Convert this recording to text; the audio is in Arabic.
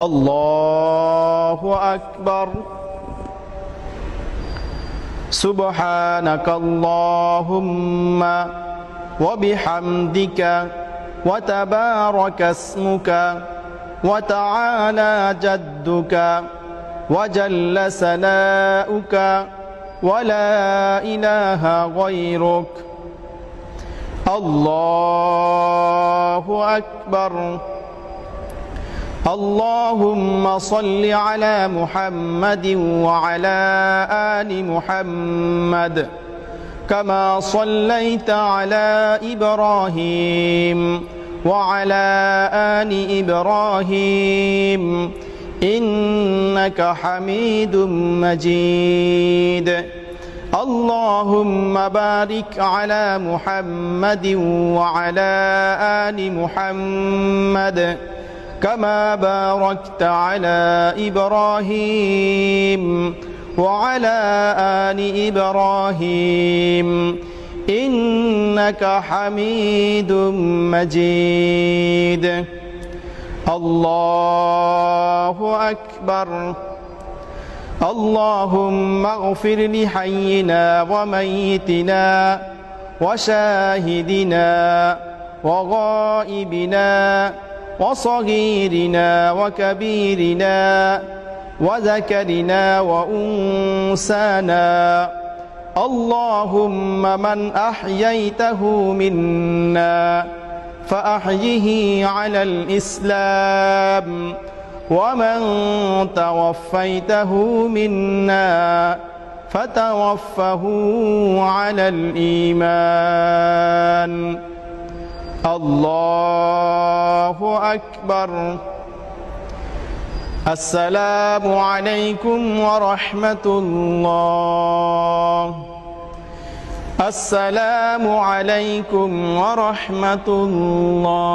الله أكبر. سبحانك اللهم وبحمدك وتبارك اسمك وتعالى جدك وجل ثناؤك ولا إله غيرك. الله أكبر. اللهم صل على محمد وعلى آل محمد كما صليت على إبراهيم وعلى آل إبراهيم إنك حميد مجيد. اللهم بارك على محمد وعلى آل محمد كما باركت على إبراهيم وعلى آل إبراهيم إنك حميد مجيد. الله أكبر. اللهم اغفر لحينا وميتنا وشاهدنا وغائبنا وصغيرنا وكبيرنا وذكرنا وأنسانا. اللهم من أحييته منا فأحيه على الإسلام ومن توفيته منا فتوفه على الإيمان. الله أكبر. السلام عليكم ورحمة الله. السلام عليكم ورحمة الله.